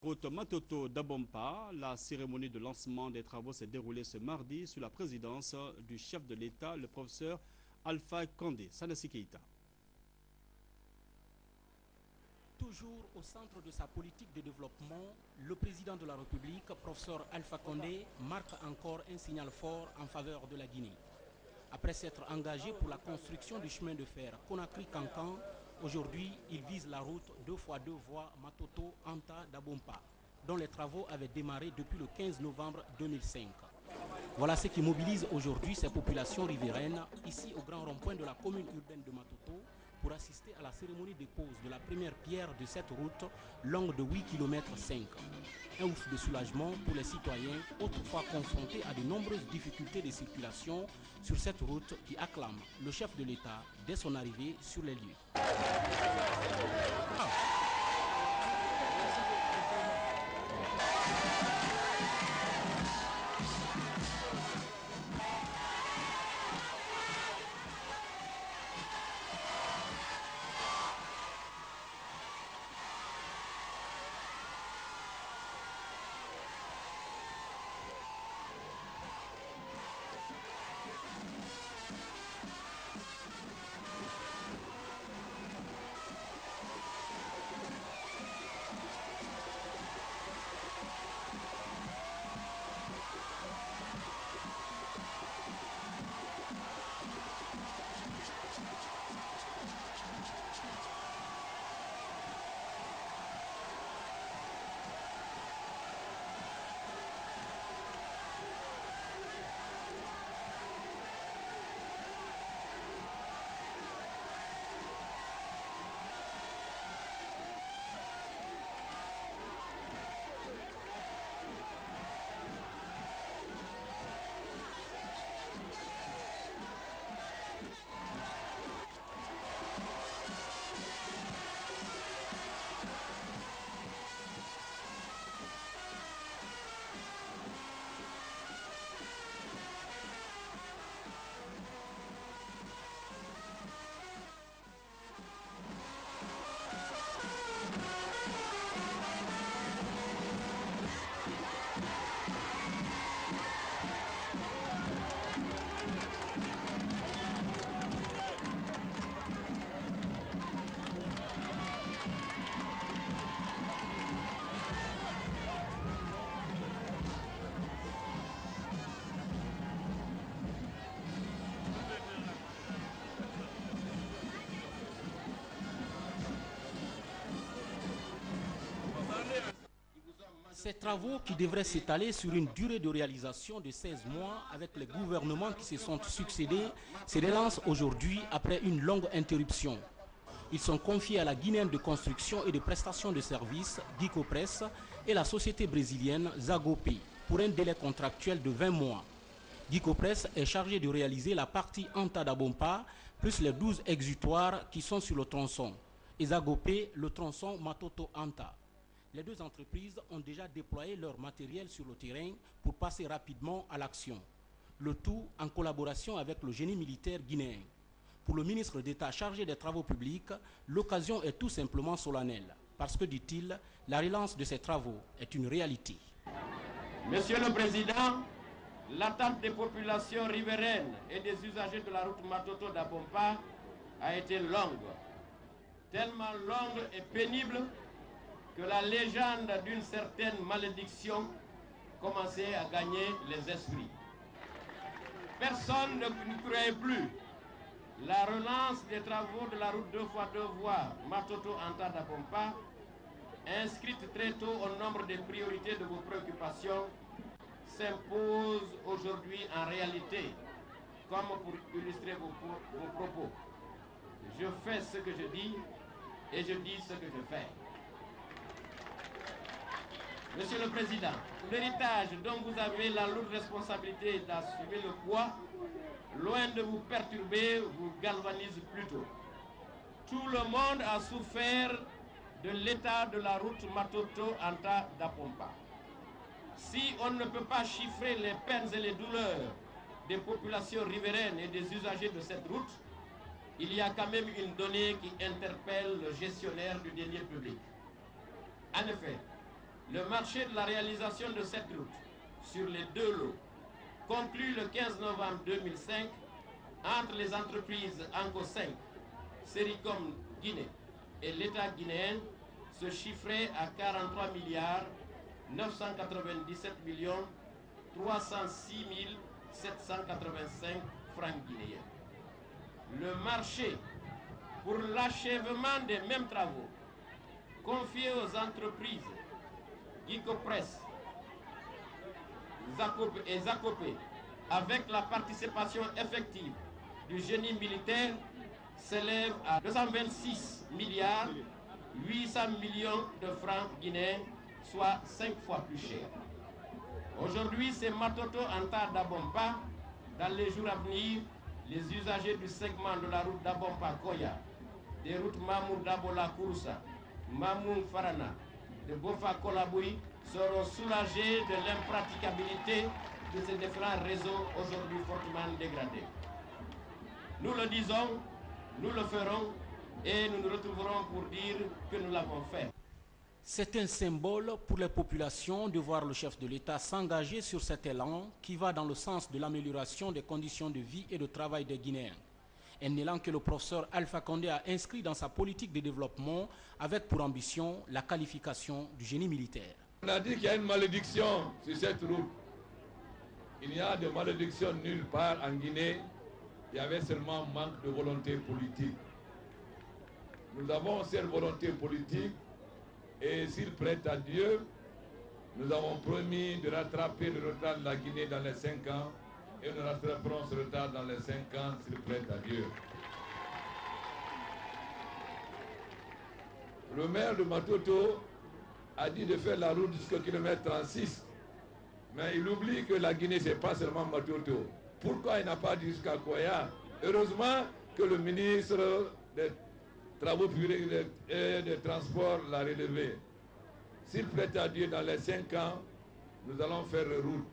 Route Matoto d'Abompa, la cérémonie de lancement des travaux s'est déroulée ce mardi sous la présidence du chef de l'État, le professeur Alpha Condé. Sanassi Keïta. Toujours au centre de sa politique de développement, le président de la République, professeur Alpha Condé, marque encore un signal fort en faveur de la Guinée. Après s'être engagé pour la construction du chemin de fer Conakry-Cancan, aujourd'hui, il vise la route 2x2 voies Matoto-Anta-Dabompa, dont les travaux avaient démarré depuis le 15 novembre 2005. Voilà ce qui mobilise aujourd'hui ces populations riveraines, ici au grand rond-point de la commune urbaine de Matoto, pour assister à la cérémonie de pose de la première pierre de cette route longue de 8,5 km. Un ouf de soulagement pour les citoyens, autrefois confrontés à de nombreuses difficultés de circulation sur cette route qui acclame le chef de l'État dès son arrivée sur les lieux. Ces travaux qui devraient s'étaler sur une durée de réalisation de 16 mois avec les gouvernements qui se sont succédés se relancent aujourd'hui après une longue interruption. Ils sont confiés à la Guinéenne de construction et de prestation de services, Guicopress, et la société brésilienne Zagope, pour un délai contractuel de 20 mois. Guicopress est chargé de réaliser la partie Anta-Dabompa, plus les 12 exutoires qui sont sur le tronçon, et Zagope, le tronçon Matoto-Anta. Les deux entreprises ont déjà déployé leur matériel sur le terrain pour passer rapidement à l'action. Le tout en collaboration avec le génie militaire guinéen. Pour le ministre d'État chargé des Travaux publics, l'occasion est tout simplement solennelle, parce que, dit-il, la relance de ces travaux est une réalité. Monsieur le Président, l'attente des populations riveraines et des usagers de la route Matoto-Dabompa a été longue. Tellement longue et pénible que la légende d'une certaine malédiction commençait à gagner les esprits. Personne ne croyait plus la relance des travaux de la route 2x2 voies Matoto-Anta-Dabompa, inscrite très tôt au nombre des priorités de vos préoccupations, s'impose aujourd'hui en réalité, comme pour illustrer vos propos. Je fais ce que je dis et je dis ce que je fais. Monsieur le Président, l'héritage dont vous avez la lourde responsabilité d'assumer le poids, loin de vous perturber, vous galvanise plutôt. Tout le monde a souffert de l'état de la route Matoto-Anta-Dabompa. Si on ne peut pas chiffrer les peines et les douleurs des populations riveraines et des usagers de cette route, il y a quand même une donnée qui interpelle le gestionnaire du denier public. En effet, Le marché de la réalisation de cette route sur les deux lots, conclu le 15 novembre 2005 entre les entreprises Anco 5, Sericom Guinée et l'État guinéen, se chiffrait à 43 milliards 997 millions 306 785 francs guinéens. Le marché pour l'achèvement des mêmes travaux confiés aux entreprises Gicopress et Zacopé, avec la participation effective du génie militaire, s'élève à 226 milliards 800 millions de francs guinéens, soit 5 fois plus cher. Aujourd'hui, c'est Matoto Anta d'Abompa. Dans les jours à venir, les usagers du segment de la route d'Abompa-Koya, des routes Mamour-Dabola-Kouroussa, Mamour-Farana, de Bofa-Kolaboui seront soulagés de l'impraticabilité de ces différents réseaux aujourd'hui fortement dégradés. Nous le disons, nous le ferons et nous nous retrouverons pour dire que nous l'avons fait. C'est un symbole pour les populations de voir le chef de l'État s'engager sur cet élan qui va dans le sens de l'amélioration des conditions de vie et de travail des Guinéens. Un élan que le professeur Alpha Condé a inscrit dans sa politique de développement avec pour ambition la qualification du génie militaire. On a dit qu'il y a une malédiction sur cette route. Il n'y a de malédiction nulle part en Guinée. Il y avait seulement manque de volonté politique. Nous avons cette volonté politique et s'il prête à Dieu, nous avons promis de rattraper le retard de la Guinée dans les 5 ans et nous rattraperons ce retard dans les 5 ans s'il prête à Dieu. Le maire de Matoto a dit de faire la route jusqu'au kilomètre 36. Mais il oublie que la Guinée, ce n'est pas seulement Matoto. Pourquoi il n'a pas dit jusqu'à Koya? Heureusement que le ministre des Travaux publics et des Transports l'a relevé. S'il prête à Dieu dans les 5 ans, nous allons faire une route.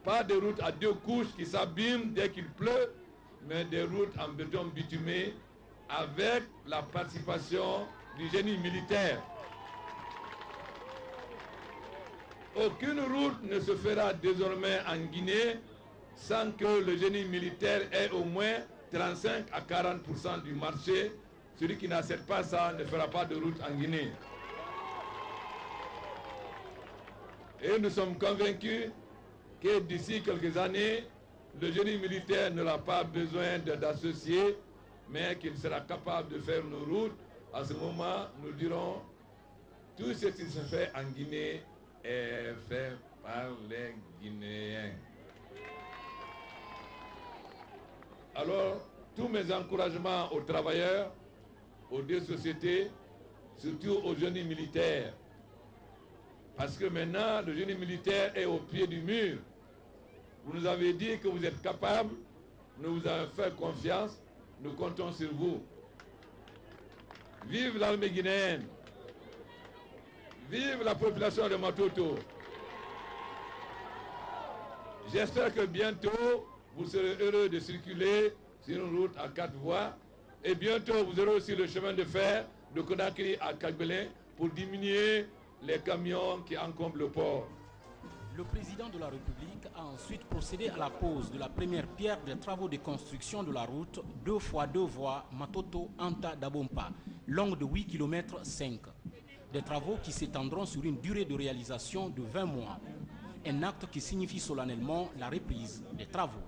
Pas de route à 2 couches qui s'abîment dès qu'il pleut, mais des routes en béton bitumé avec la participation du génie militaire. Aucune route ne se fera désormais en Guinée sans que le génie militaire ait au moins 35 à 40% du marché. Celui qui n'accepte pas ça ne fera pas de route en Guinée. Et nous sommes convaincus que d'ici quelques années, le génie militaire n'aura pas besoin d'associés, mais qu'il sera capable de faire nos routes. À ce moment, nous dirons, tout ce qui se fait en Guinée est fait par les Guinéens. Alors, tous mes encouragements aux travailleurs, aux 2 sociétés, surtout aux génies militaires. Parce que maintenant, le génie militaire est au pied du mur. Vous nous avez dit que vous êtes capables, nous vous avons fait confiance, nous comptons sur vous. Vive l'armée guinéenne! Vive la population de Matoto! J'espère que bientôt, vous serez heureux de circuler sur une route à 4 voies. Et bientôt, vous aurez aussi le chemin de fer de Conakry à Kagbelin pour diminuer les camions qui encombrent le port. Le président de la République a ensuite procédé à la pose de la première pierre des travaux de construction de la route 2x2 voies Matoto-Anta-Dabompa, longue de 8 km 5. Des travaux qui s'étendront sur une durée de réalisation de 20 mois. Un acte qui signifie solennellement la reprise des travaux.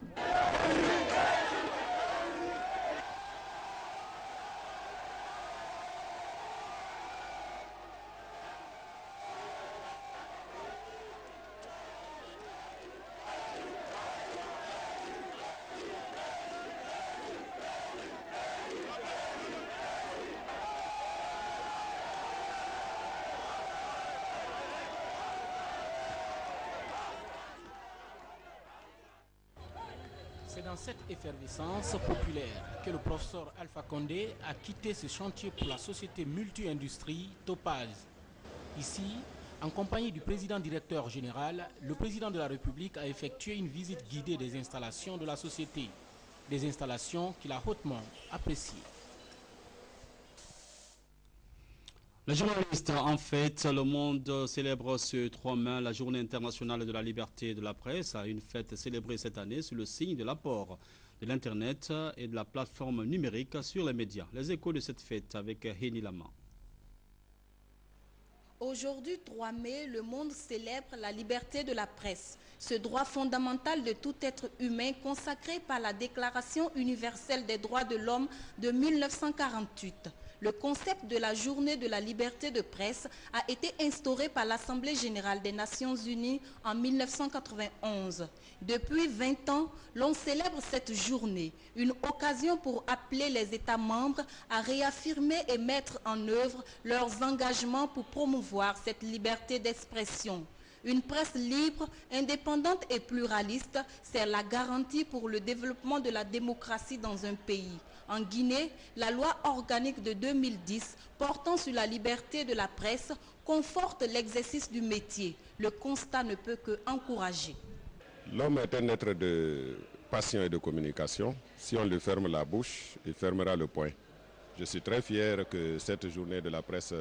C'est dans cette effervescence populaire que le professeur Alpha Condé a quitté ce chantier pour la société multi-industrie Topaz. Ici, en compagnie du président directeur général, le président de la République a effectué une visite guidée des installations de la société, des installations qu'il a hautement appréciées. Les journalistes, en fait, le monde célèbre ce 3 mai la Journée internationale de la liberté de la presse, une fête célébrée cette année sous le signe de l'apport de l'Internet et de la plateforme numérique sur les médias. Les échos de cette fête avec Héni Lama. Aujourd'hui, 3 mai, le monde célèbre la liberté de la presse, ce droit fondamental de tout être humain consacré par la Déclaration universelle des droits de l'homme de 1948. Le concept de la journée de la liberté de presse a été instauré par l'Assemblée générale des Nations unies en 1991. Depuis 20 ans, l'on célèbre cette journée, une occasion pour appeler les États membres à réaffirmer et mettre en œuvre leurs engagements pour promouvoir cette liberté d'expression. Une presse libre, indépendante et pluraliste, c'est la garantie pour le développement de la démocratie dans un pays. En Guinée, la loi organique de 2010 portant sur la liberté de la presse conforte l'exercice du métier. Le constat ne peut qu'encourager. L'homme est un être de passion et de communication. Si on lui ferme la bouche, il fermera le poing. Je suis très fier que cette journée de la presse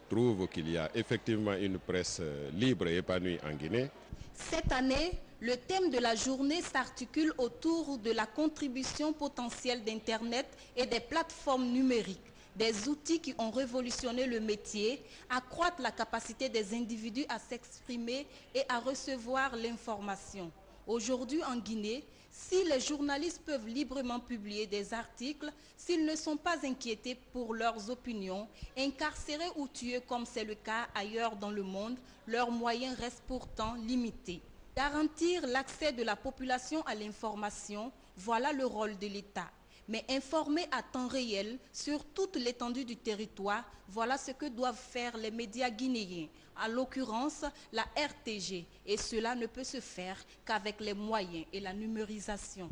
trouve qu'il y a effectivement une presse libre et épanouie en Guinée. Cette année, le thème de la journée s'articule autour de la contribution potentielle d'Internet et des plateformes numériques, des outils qui ont révolutionné le métier, accroître la capacité des individus à s'exprimer et à recevoir l'information. Aujourd'hui en Guinée, si les journalistes peuvent librement publier des articles, s'ils ne sont pas inquiétés pour leurs opinions, incarcérés ou tués comme c'est le cas ailleurs dans le monde, leurs moyens restent pourtant limités. Garantir l'accès de la population à l'information, voilà le rôle de l'État. Mais informer à temps réel sur toute l'étendue du territoire, voilà ce que doivent faire les médias guinéens, en l'occurrence la RTG. Et cela ne peut se faire qu'avec les moyens et la numérisation.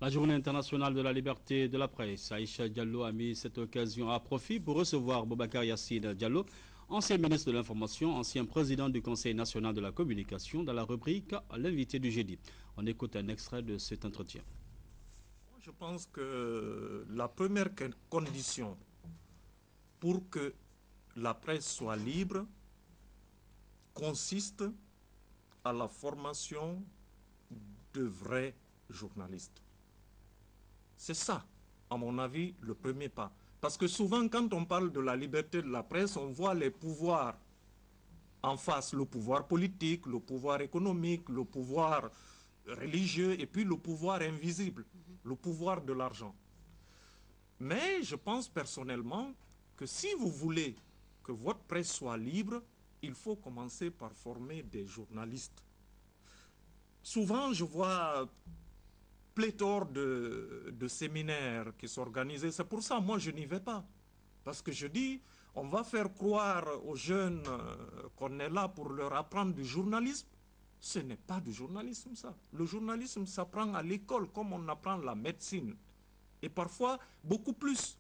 La Journée internationale de la liberté de la presse, Aïcha Diallo a mis cette occasion à profit pour recevoir Boubacar Yassine Diallo, ancien ministre de l'Information, ancien président du Conseil national de la communication, dans la rubrique « L'invité du jeudi ». On écoute un extrait de cet entretien. Je pense que la première condition pour que la presse soit libre consiste à la formation de vrais journalistes. C'est ça, à mon avis, le premier pas. Parce que souvent, quand on parle de la liberté de la presse, on voit les pouvoirs en face, le pouvoir politique, le pouvoir économique, le pouvoir religieux et puis le pouvoir invisible, le pouvoir de l'argent. Mais je pense personnellement que si vous voulez que votre presse soit libre, il faut commencer par former des journalistes. Souvent, je vois pléthore de séminaires qui s'organisent. C'est pour ça, moi, je n'y vais pas. Parce que je dis, on va faire croire aux jeunes qu'on est là pour leur apprendre du journalisme. Ce n'est pas du journalisme, ça. Le journalisme s'apprend à l'école comme on apprend la médecine. Et parfois, beaucoup plus.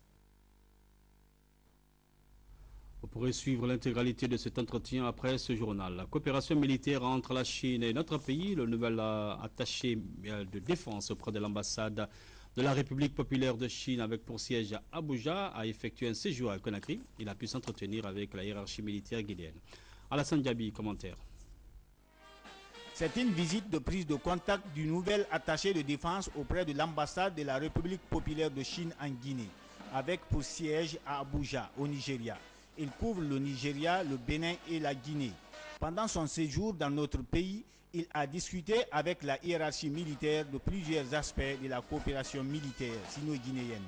Vous pourrez suivre l'intégralité de cet entretien après ce journal. La coopération militaire entre la Chine et notre pays, le nouvel attaché de défense auprès de l'ambassade de la République populaire de Chine avec pour siège à Abuja a effectué un séjour à Conakry. Il a pu s'entretenir avec la hiérarchie militaire guinéenne. Alassane Diaby, commentaire. C'est une visite de prise de contact du nouvel attaché de défense auprès de l'ambassade de la République populaire de Chine en Guinée, avec pour siège à Abuja, au Nigeria. Il couvre le Nigeria, le Bénin et la Guinée. Pendant son séjour dans notre pays, il a discuté avec la hiérarchie militaire de plusieurs aspects de la coopération militaire sino-guinéenne.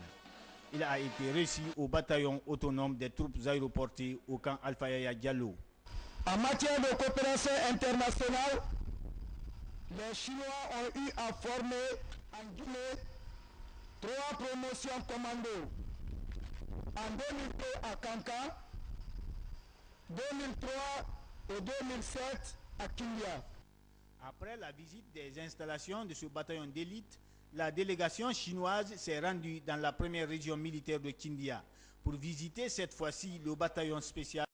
Il a été reçu au bataillon autonome des troupes aéroportées au camp Alpha Yaya Diallo. En matière de coopération internationale, les Chinois ont eu à former en Guinée 3 promotions commando. En 2002 à Kankan, 2003 et 2007 à Kindia. Après la visite des installations de ce bataillon d'élite, la délégation chinoise s'est rendue dans la première région militaire de Kindia pour visiter cette fois-ci le bataillon spécial